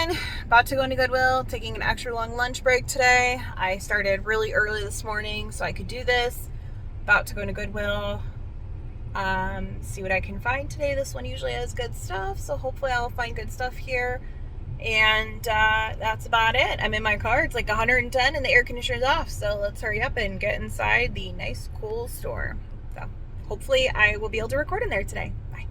everyone. About to go into Goodwill, taking an extra long lunch break today. I started really early this morning so I could do this. About to go into Goodwill, see what I can find today. This one usually has good stuff, so hopefully I'll find good stuff here. And that's about it. I'm in my car. It's like 110 and the air conditioner's off, so let's hurry up and get inside the nice, cool store. So hopefully I will be able to record in there today. Bye.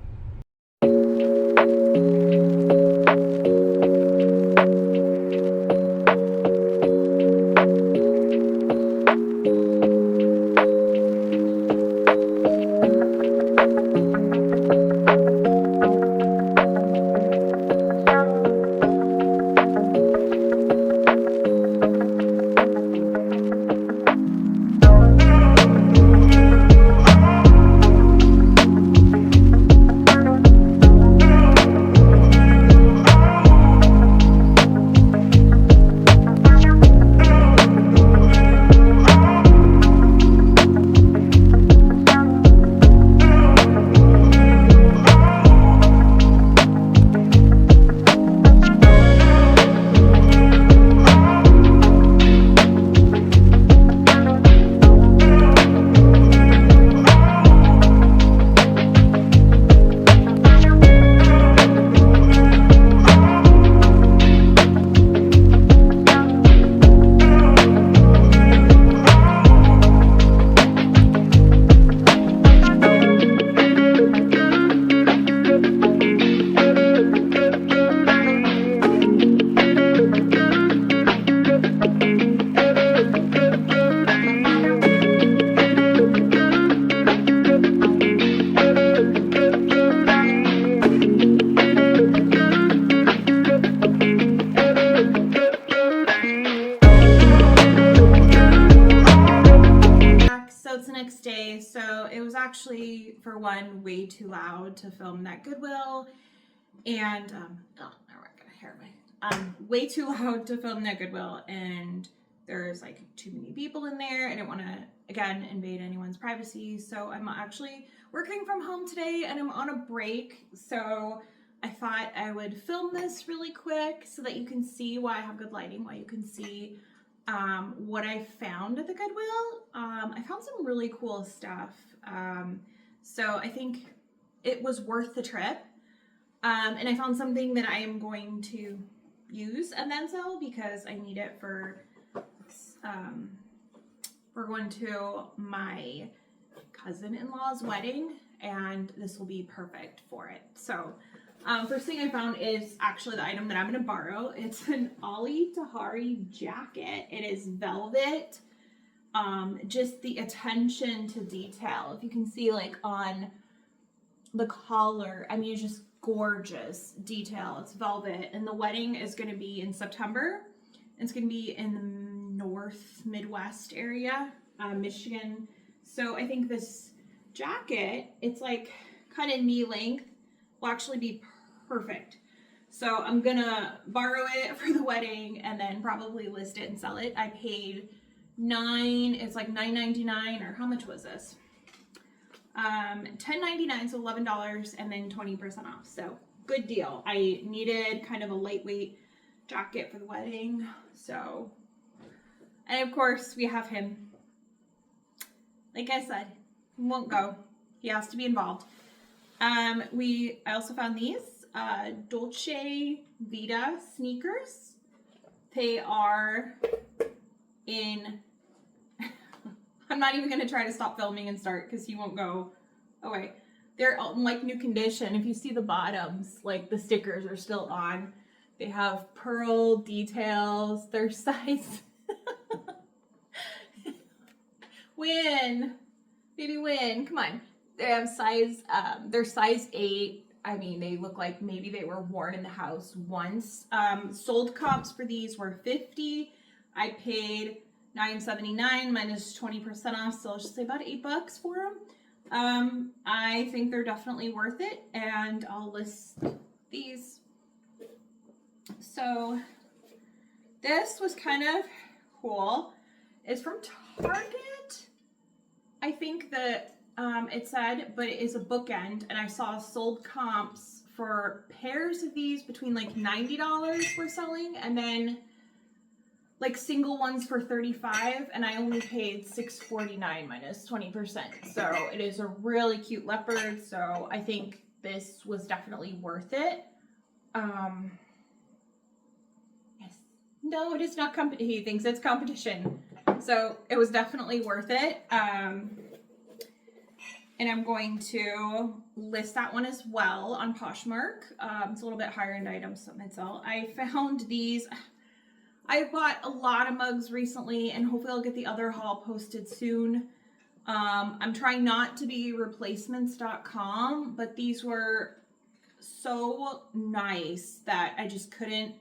So it's the next day. So it was actually, for one, way too loud to film that Goodwill, and way too loud to film that Goodwill, and there's like too many people in there. I didn't want to again invade anyone's privacy, so I'm actually working from home today, and I'm on a break. So I thought I would film this really quick so that you can see why I have good lighting, why you can see what I found at the Goodwill. I found some really cool stuff. So I think it was worth the trip. And I found something that I am going to use and then sell because I need it for, we're going to my cousin-in-law's wedding, and this will be perfect for it. So first thing I found is actually the item that I'm going to borrow. It's an Ollie Tahari jacket. It is velvet. Just the attention to detail. If you can see, like on the collar, I mean, it's just gorgeous detail. It's velvet, and the wedding is going to be in September. It's going to be in the North Midwest area, Michigan. So I think this jacket, it's like kind of knee length, will actually be perfect. So I'm gonna borrow it for the wedding and then probably list it and sell it. I paid it's like $9.99, or how much was this? $10.99, so $11, and then 20% off. So good deal. I needed kind of a lightweight jacket for the wedding. So, and of course we have him. Like I said, he won't go. He has to be involved. I also found these Dolce Vita sneakers. They are in I'm not even going to try to stop filming and start because he won't go away. They're in like new condition. If you see the bottoms, like the stickers are still on. They have pearl details. Their size Win, baby Win, come on. They have they're size 8. I mean, they look like maybe they were worn in the house once. Sold comps for these were $50. I paid $9.79 minus 20% off, so I'll just say about $8 for them. I think they're definitely worth it, and I'll list these. So this was kind of cool. It's from Target. I think that it said, but it is a bookend, and I saw sold comps for pairs of these between like $90 we're selling, and then like single ones for $35, and I only paid $6.49 minus 20%. So it is a really cute leopard. So I think this was definitely worth it. Yes. No, it is not competition. He thinks it's competition. So it was definitely worth it. And I'm going to list that one as well on Poshmark. It's a little bit higher end items, so might sell. I found these. I bought a lot of mugs recently, and hopefully I'll get the other haul posted soon. I'm trying not to be replacements.com, but these were so nice that I just couldn't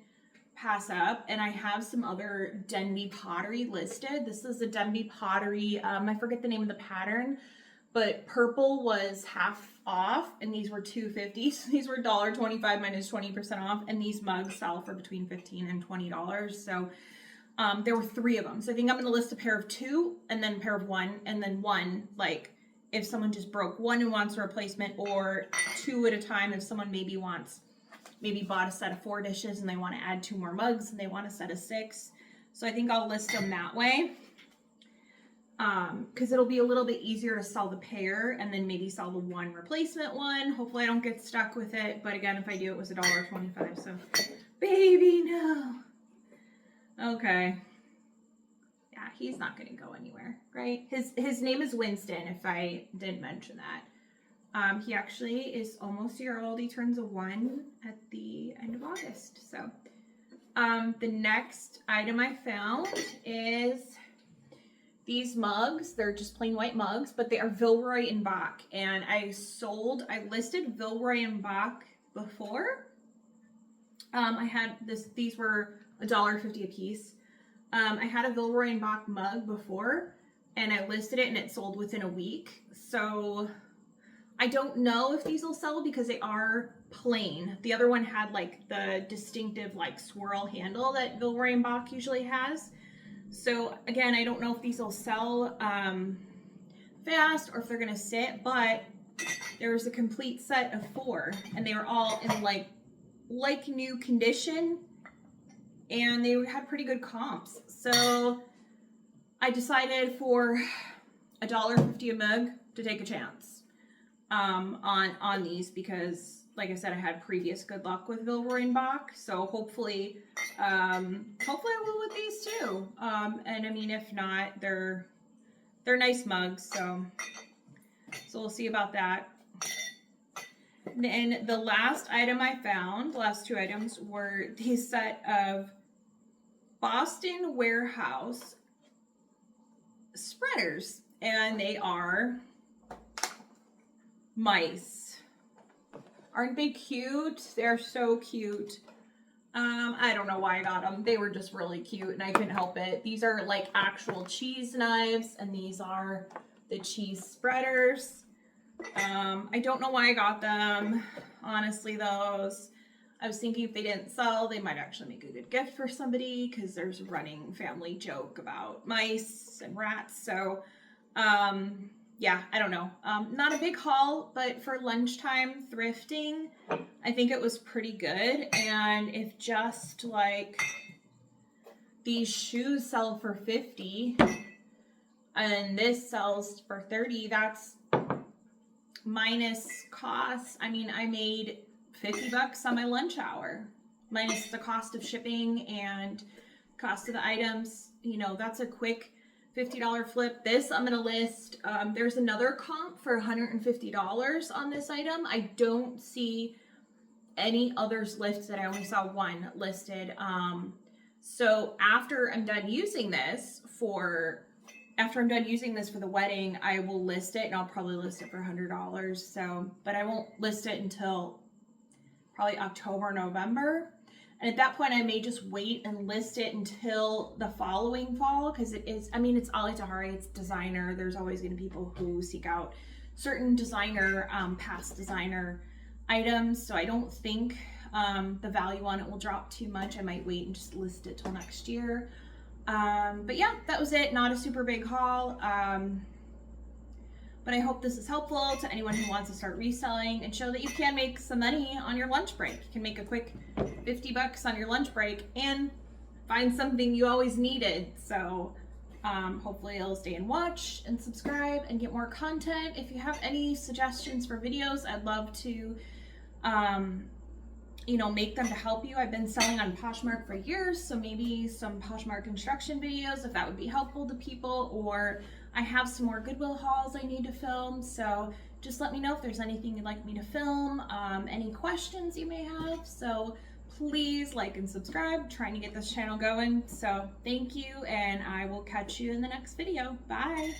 pass up. And I have some other Denby pottery listed. This is a Denby pottery. I forget the name of the pattern, but purple was half off, and these were $2.50. So these were $1.25 minus 20% off, and these mugs sell for between $15 and $20. So there were 3 of them. So I think I'm going to list a pair of 2, and then a pair of 1, and then 1, like if someone just broke 1 and wants a replacement, or 2 at a time if someone maybe bought a set of 4 dishes and they want to add 2 more mugs and they want a set of 6. So I think I'll list them that way. Because it'll be a little bit easier to sell the pair and then maybe sell the 1 replacement one. Hopefully I don't get stuck with it. But again, if I do, it was $1.25. So, baby, no. Okay. Yeah, he's not going to go anywhere, right? His name is Winston, if I didn't mention that. He actually is almost a year old. He turns a 1 at the end of August. So, the next item I found is these mugs. They're just plain white mugs, but they are Villeroy and Bach. And I listed Villeroy and Bach before. I had these were $1.50 a piece. I had a Villeroy and Bach mug before, and I listed it, and it sold within a week. So I don't know if these will sell because they are plain. The other one had like the distinctive like swirl handle that Villeroy and Bach usually has. So again, I don't know if these will sell fast or if they're gonna sit, but there was a complete set of 4, and they were all in like new condition, and they had pretty good comps. So I decided for $1.50 a mug to take a chance on these, because like I said, I had previous good luck with Villeroy and Bach, so hopefully I will with these too. And I mean, if not, they're nice mugs, so we'll see about that. And the last item I found, the last 2 items, were these set of Boston Warehouse spreaders, and they are mice. Aren't they cute? They're so cute. I don't know why I got them. They were just really cute, and I couldn't help it. These are like actual cheese knives, and these are the cheese spreaders. I don't know why I got them. Honestly, those. I was thinking if they didn't sell, they might actually make a good gift for somebody, because there's a running family joke about mice and rats. So, yeah, I don't know. Not a big haul, but for lunchtime thrifting, I think it was pretty good. And if just like these shoes sell for $50 and this sells for $30, that's minus costs. I mean, I made $50 on my lunch hour, minus the cost of shipping and cost of the items. You know, that's a quick $50 flip. This I'm going to list. There's another comp for $150 on this item. I don't see any others listed. I only saw 1 listed. So after I'm done using this for the wedding, I will list it, and I'll probably list it for $100. So, but I won't list it until probably October, November. And at that point, I may just wait and list it until the following fall, because it is, I mean, it's Ali Tahari, it's designer. There's always going to be people who seek out certain designer, past designer items. So I don't think the value on it will drop too much. I might wait and just list it till next year. But yeah, that was it. Not a super big haul. But I hope this is helpful to anyone who wants to start reselling and show that you can make some money on your lunch break. You can make a quick 50 bucks on your lunch break and find something you always needed. So hopefully you'll stay and watch and subscribe and get more content. If you have any suggestions for videos, I'd love to make them to help you. I've been selling on Poshmark for years, so maybe some Poshmark instruction videos if that would be helpful to people, or I have some more Goodwill hauls I need to film. So just let me know if there's anything you'd like me to film, any questions you may have. So please like and subscribe, trying to get this channel going. So thank you, and I will catch you in the next video. Bye.